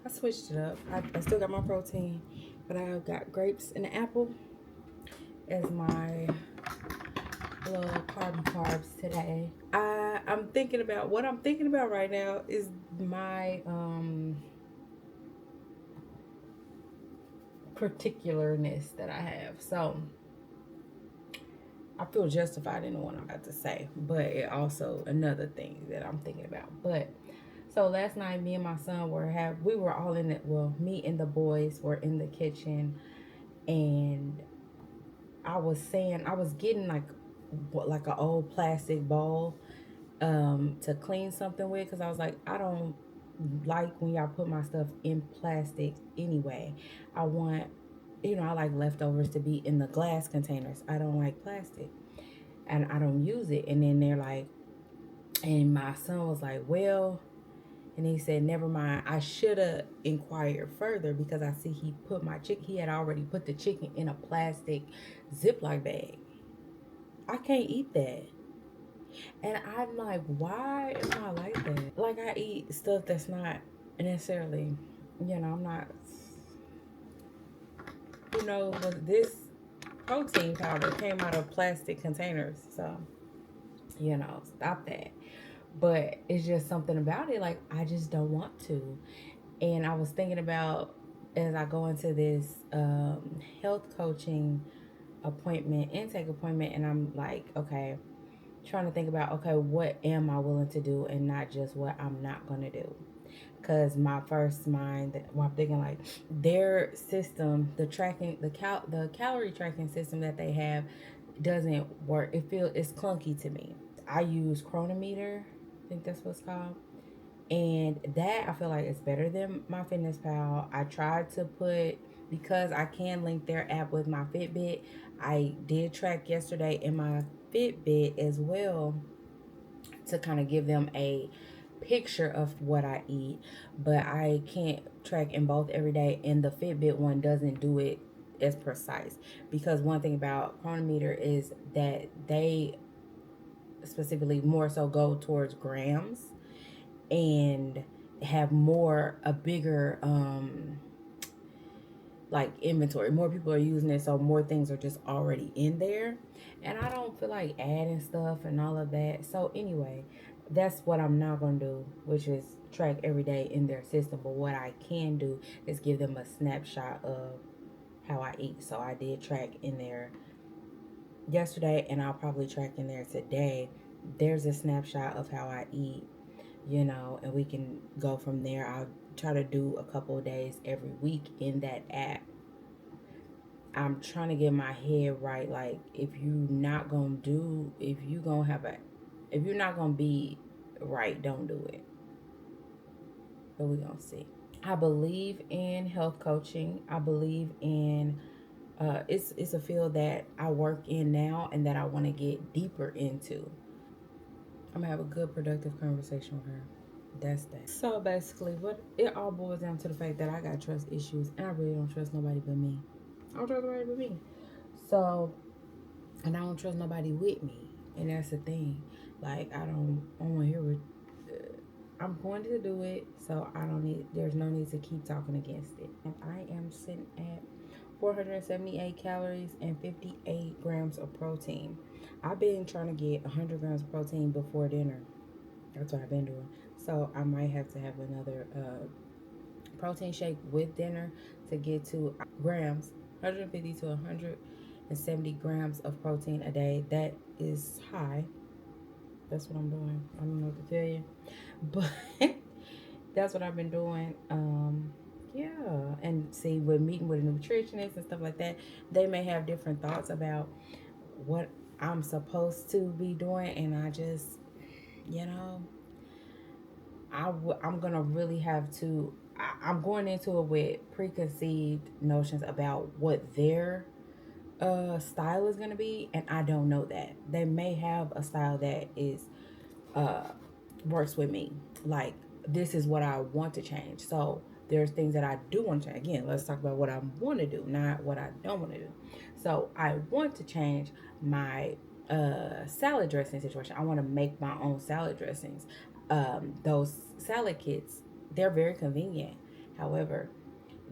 I switched it up. I still got my protein, but I got grapes and an apple as my little carbs today. I'm thinking about what I'm thinking about right now is my particularness that I have. So I feel justified in what I'm about to say, but it also another thing that I'm thinking about. But so last night, me and my son we were all in it. Well, me and the boys were in the kitchen, and I was getting like an old plastic bowl to clean something with, because I was like, I don't like when y'all put my stuff in plastic anyway. I want, I like leftovers to be in the glass containers. I don't like plastic, and I don't use it. And then they're like, and my son was like, well, and he said, never mind. I should have inquired further, because I see he put my chicken, he had already put the chicken in a plastic Ziploc bag. I can't eat that. And I'm like, why am I like that? Like, I eat stuff that's not necessarily, I'm not, but this protein powder came out of plastic containers. So, stop that. But it's just something about it. Like, I just don't want to. And I was thinking about, as I go into this health coaching intake appointment, and I'm like, okay, trying to think about, okay, what am I willing to do and not just what I'm not going to do. Because my first mind, well, I'm thinking like their system, the calorie tracking system that they have doesn't work. It's clunky to me. I use Chronometer, I think that's what's called, and that I feel like is better than my Fitness Pal. I tried to put, because I can link their app with my Fitbit. I did track yesterday in my Fitbit as well, to kind of give them a picture of what I eat, but I can't track in both every day, and the Fitbit one doesn't do it as precise, because one thing about Chronometer is that they specifically more so go towards grams and have a bigger like inventory. More people are using it, so more things are just already in there, and I don't feel like adding stuff and all of that. So anyway, that's what I'm not gonna do, which is track every day in their system. But what I can do is give them a snapshot of how I eat. So I did track in there yesterday, and I'll probably track in there today. There's a snapshot of how I eat, and we can go from there. I'll try to do a couple of days every week in that app. I'm trying to get my head right. Like, if you're not gonna be right, don't do it. But we're gonna see. I believe in health coaching. I believe in it's a field that I work in now and that I want to get deeper into. I'm gonna have a good, productive conversation with her. That's that. So basically, what it all boils down to the fact that I got trust issues, and I really don't trust nobody but me. I don't trust nobody but me. So, and I don't trust nobody with me, and that's the thing. Like, I don't want to hear what. I'm going to do it, so I don't need. There's no need to keep talking against it. And I am sitting at 478 calories and 58 grams of protein. I've been trying to get 100 grams of protein before dinner. That's what I've been doing. So I might have to have another protein shake with dinner to get to grams, 150 to 170 grams of protein a day. That is high. That's what I'm doing. I don't know what to tell you, but that's what I've been doing. Yeah, and see, with meeting with a nutritionist and stuff like that, they may have different thoughts about what I'm supposed to be doing, and I just, you know, I'm gonna really have to. I'm going into it with preconceived notions about what their style is gonna be, and I don't know that. They may have a style that is uh works with me. Like, this is what I want to change. So there's things that I do want to change. Again, let's talk about what I want to do, not what I don't want to do. So I want to change my salad dressing situation. I want to make my own salad dressings. Those salad kits, they're very convenient. However,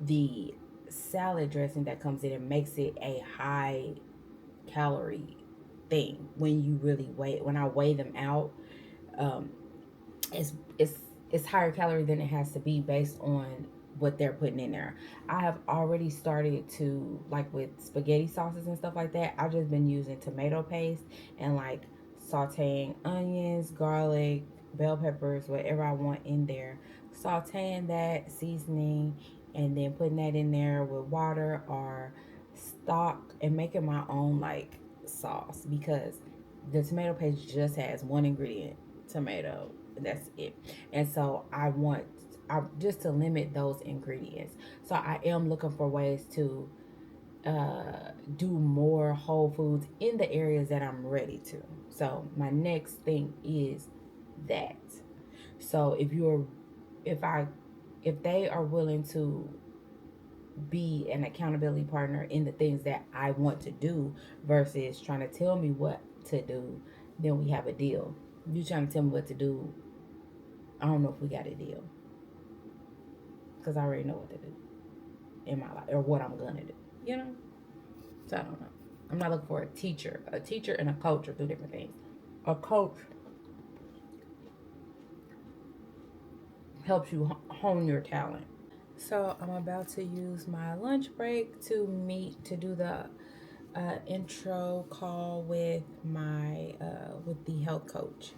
the salad dressing that comes in, it makes it a high calorie thing when you really weigh. When I weigh them out, um, it's it's it's higher calorie than it has to be based on what they're putting in there. I have already started to, like with spaghetti sauces and stuff like that. I've just been using tomato paste and like sauteing onions, garlic, bell peppers, whatever I want in there. Sauteing that, seasoning, and then putting that in there with water or stock and making my own like sauce, because the tomato paste just has one ingredient, tomato. That's it. And so I just to limit those ingredients. So I am looking for ways to do more whole foods in the areas that I'm ready to. So my next thing is that. So if I if they are willing to be an accountability partner in the things that I want to do versus trying to tell me what to do, then we have a deal. You trying to tell me what to do, I don't know if we got a deal, because I already know what to do in my life or what I'm gonna do. You know, so I don't know. I'm not looking for a teacher. A teacher and a coach are two different things. A coach helps you hone your talent. So I'm about to use my lunch break to meet to do the intro call with my with the health coach,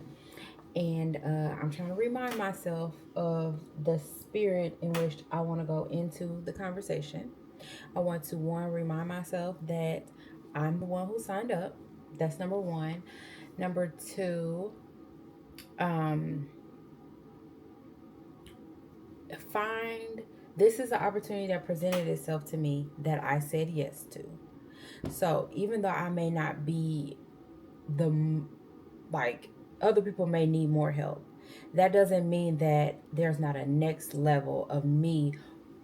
and I'm trying to remind myself of the spirit in which I want to go into the conversation. I want to, one, remind myself that I'm the one who signed up. That's number one. Number two, um, find this is an opportunity that presented itself to me that I said yes to. So even though I may not be the, like, other people may need more help, that doesn't mean that there's not a next level of me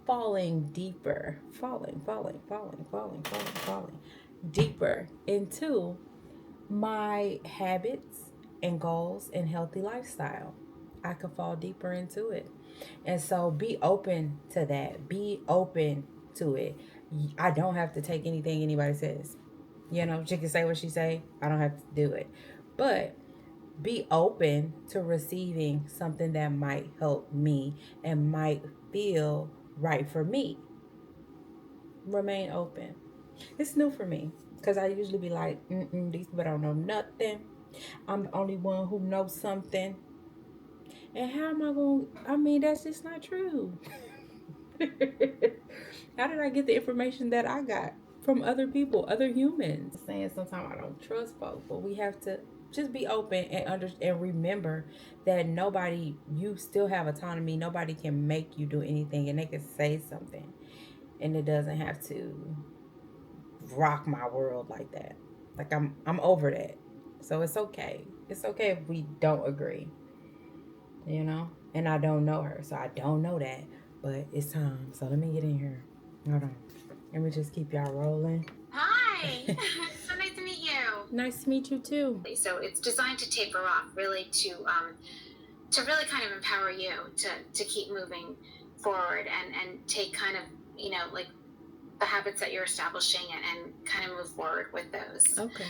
falling deeper, falling deeper into my habits and goals and healthy lifestyle. I could fall deeper into it. And so be open to that. Be open to it. I don't have to take anything anybody says. You know, she can say what she say. I don't have to do it. But be open to receiving something that might help me and might feel right for me. Remain open. It's new for me because I usually be like, these people don't know nothing. I'm the only one who knows something. And how am I going to, I mean, that's just not true. How did I get the information that I got from other people, other humans? Saying sometimes I don't trust folks, but we have to just be open and remember that nobody, you still have autonomy. Nobody can make you do anything, and they can say something, and it doesn't have to rock my world like that. Like I'm over that. So it's okay. It's okay if we don't agree, you know? And I don't know her, so I don't know that. But it's time. So let me get in here. Hold on. Let me just keep y'all rolling. Hi. So nice to meet you. Nice to meet you too. So it's designed to taper off, really to really kind of empower you to keep moving forward and take kind of, like the habits that you're establishing and kind of move forward with those. Okay.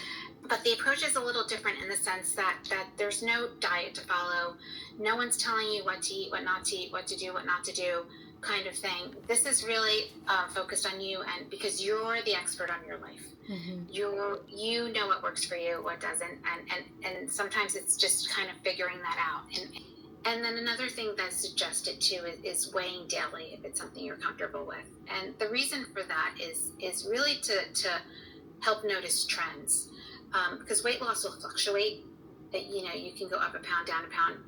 But the approach is a little different in the sense that there's no diet to follow. No one's telling you what to eat, what not to eat, what to do, what not to do, kind of thing. This is really focused on you, and because you're the expert on your life. Mm-hmm. You know what works for you, what doesn't, and sometimes it's just kind of figuring that out. And then another thing that's suggested too is weighing daily if it's something you're comfortable with. And the reason for that is really to help notice trends, because weight loss will fluctuate. You can go up a pound, down a pound,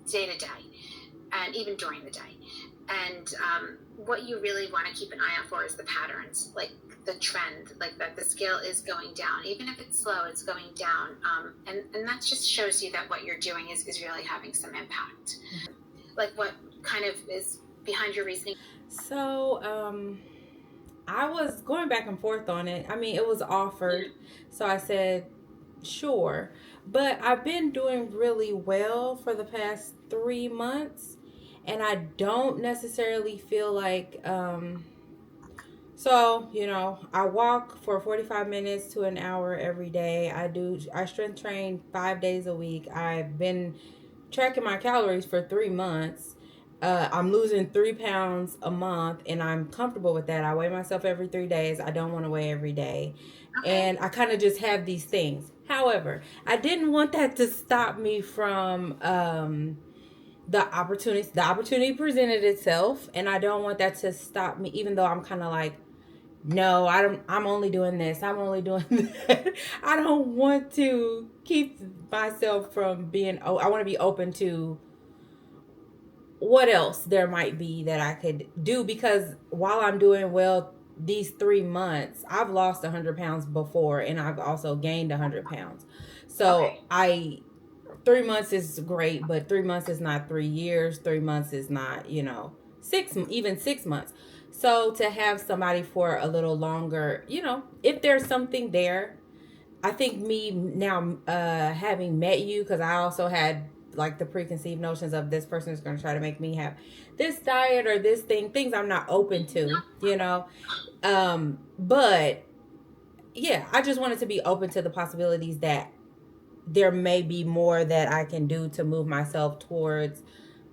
day to day, and even during the day. And what you really want to keep an eye out for is the patterns, like the trend, like that the scale is going down. Even if it's slow, it's going down. And that just shows you that what you're doing is really having some impact. Mm-hmm. Like what kind of is behind your reasoning? So, I was going back and forth on it. I mean, it was offered. So I said, sure. But I've been doing really well for the past 3 months. And I don't necessarily feel like, so, I walk for 45 minutes to an hour every day. I strength train 5 days a week. I've been tracking my calories for 3 months. I'm losing 3 pounds a month, and I'm comfortable with that. I weigh myself every 3 days. I don't want to weigh every day. Okay. And I kind of just have these things. However, I didn't want that to stop me from the opportunity presented itself, and I don't want that to stop me, even though I'm kind of like, no, I'm only doing this, I'm only doing that. I don't want to keep myself from being, I want to be open to what else there might be that I could do, because while I'm doing well these 3 months, I've lost 100 pounds before, and I've also gained 100 pounds. So Okay. 3 months is great, but 3 months is not 3 years. 3 months is not, 6 months. So to have somebody for a little longer, if there's something there, I think me now, having met you, because I also had like the preconceived notions of this person is going to try to make me have this diet or this things I'm not open to. But yeah, I just wanted to be open to the possibilities that there may be more that I can do to move myself towards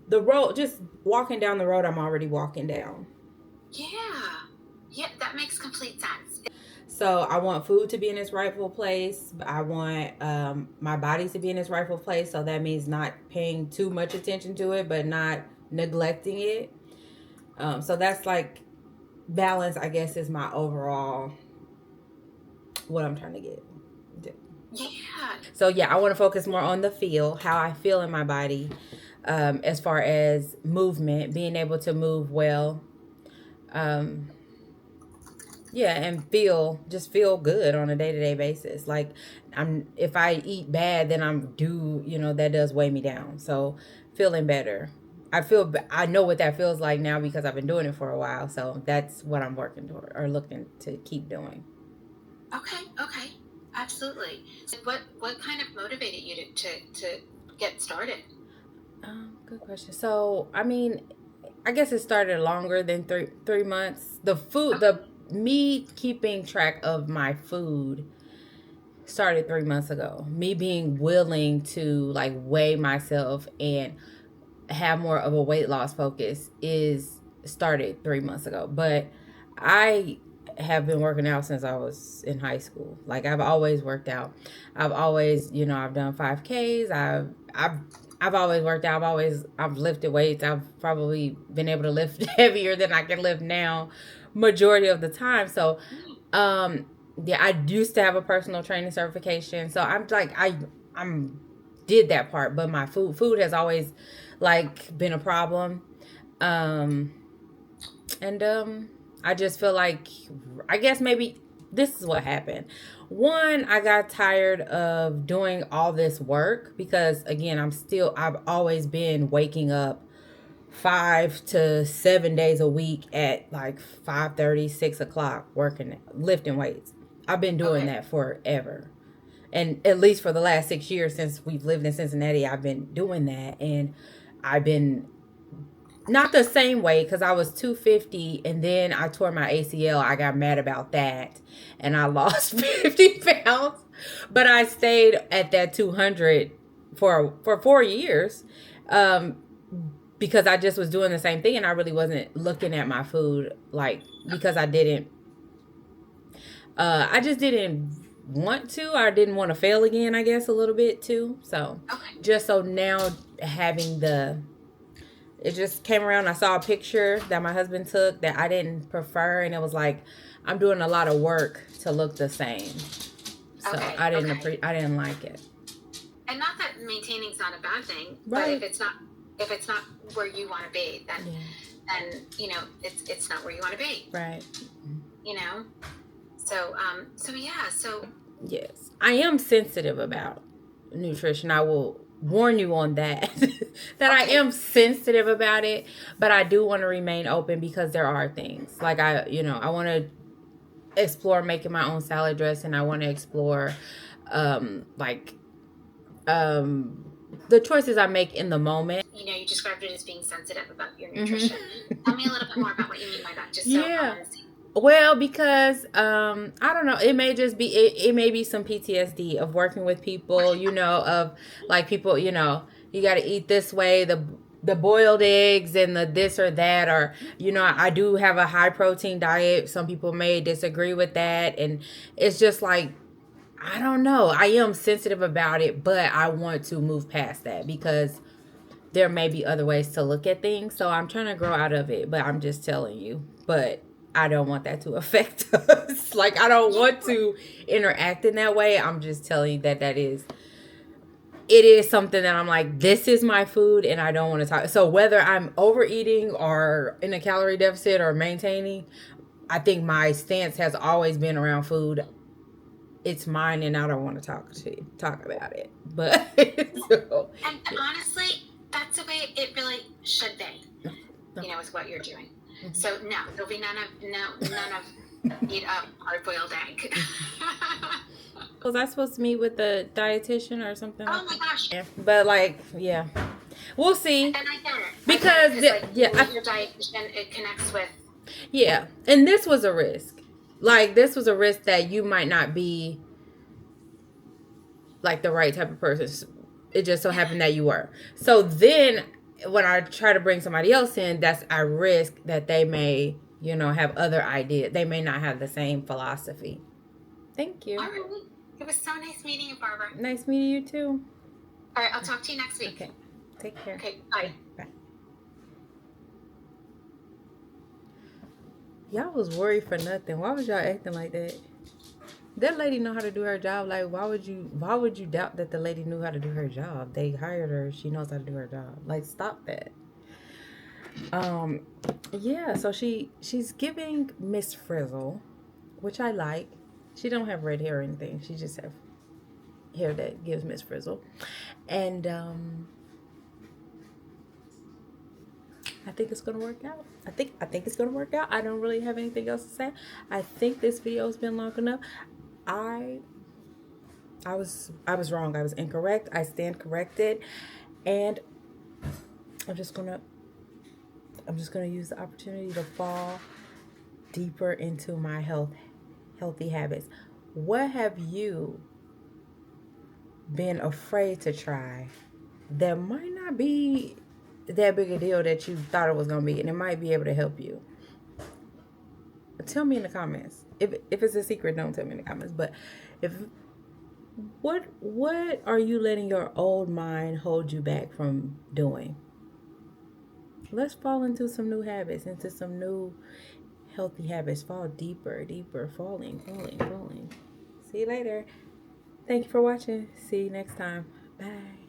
the road, just walking down the road I'm already walking down. Yeah. Yeah, that makes complete sense. So I want food to be in its rightful place. I want my body to be in its rightful place. So that means not paying too much attention to it, but not neglecting it. So that's like balance, I guess, is my overall what I'm trying to get. Yeah. So yeah, I want to focus more on the feel, how I feel in my body, as far as movement, being able to move well. Um, yeah, and feel good on a day-to-day basis. Like, if I eat bad, then that does weigh me down. So feeling better, I know what that feels like now because I've been doing it for a while. So that's what I'm working toward or looking to keep doing. Okay. Okay. Absolutely. So what kind of motivated you to get started? Good question. So I mean, I guess it started longer than three months. The me keeping track of my food started 3 months ago. Me being willing to like weigh myself and have more of a weight loss focus is started 3 months ago. But I have been working out since I was in high school. Like, I've always worked out. I've always, I've done 5Ks. I've always worked out. I've lifted weights. I've probably been able to lift heavier than I can lift now majority of the time. So, um yeah, I used to have a personal training certification. So I'm like, I'm did that part, but my food has always like been a problem. Um and I just feel like, I guess maybe this is what happened. One, I got tired of doing all this work because, again, I've always been waking up 5 to 7 days a week at like 5:30, 6 o'clock, working, lifting weights. I've been doing Okay. that forever. And at least for the last 6 years since we've lived in Cincinnati, I've been doing that. And I've been not the same weight because I was 250 and then I tore my ACL. I got mad about that and I lost 50 pounds. But I stayed at that 200 for 4 years, um, because I just was doing the same thing and I really wasn't looking at my food, like, because I just didn't want to. I didn't want to fail again, I guess, a little bit too. So Okay. just so now having it just came around. I saw a picture that my husband took that I didn't prefer, and it was like, I'm doing a lot of work to look the same. So Okay. I didn't Okay. I didn't like it. And not that maintaining is not a bad thing, but Right. if it's not where you want to be, Yeah. then it's not where you want to be. Right. You know. So yeah. So Yes. I am sensitive about nutrition. I will warn you on that. That I okay. am sensitive about it, but I do want to remain open because there are things. Like, I want to explore making my own salad dressing. I want to explore like the choices I make in the moment. You know, you described it as being sensitive about your nutrition. Tell me a little bit more about what you mean by that, just so Yeah. I'm on the same. Well, because I don't know, it may just be it may be some PTSD of working with people, you know, of like people, you know, you got to eat this way, the boiled eggs and the this or that, or you know, I do have a high protein diet. Some people may disagree with that, and it's just like I don't know. I am sensitive about it, but I want to move past that because there may be other ways to look at things. So I'm trying to grow out of it, but I'm just telling you. But I don't want that to affect us. Like, I don't want to interact in that way. I'm just telling you that it is something that I'm like, this is my food and I don't want to talk. So whether I'm overeating or in a calorie deficit or maintaining, I think my stance has always been around food. It's mine and I don't want to talk about it. But so. And honestly, that's the way it really should be, you know, with what you're doing. So no, there'll be none of eat a hard-boiled egg. Was I supposed to meet with the dietitian or something? Oh my gosh. Yeah. But like, yeah. We'll see. And I get it. Because your dietitian, it connects with. Yeah. And this was a risk. Like, this was a risk that you might not be like the right type of person. It just so happened that you were. So then when I try to bring somebody else in, that's a risk that they may, you know, have other ideas. They may not have the same philosophy. Thank you. All right. It was so nice meeting you, Barbara. Nice meeting you too. All right. I'll talk to you next week. Okay. Take care. Okay. Bye. Bye. Y'all was worried for nothing. Why was y'all acting like that? That lady know how to do her job. Like, why would you doubt that the lady knew how to do her job? They hired her. She knows how to do her job. Like, stop that. Yeah, so she's giving Miss Frizzle, which I like. She don't have red hair or anything. She just have hair that gives Miss Frizzle. And I think it's gonna work out. I think it's gonna work out. I don't really have anything else to say. I think this video's been long enough. I was wrong. I was incorrect. I stand corrected, and I'm just gonna use the opportunity to fall deeper into my healthy habits. What have you been afraid to try that might not be that big a deal that you thought it was gonna be, and it might be able to help you? Tell me in the comments. If it's a secret, don't tell me in the comments. But what are you letting your old mind hold you back from doing? Let's fall into some new habits, into some new healthy habits. Fall deeper, falling. See you later. Thank you for watching. See you next time. Bye.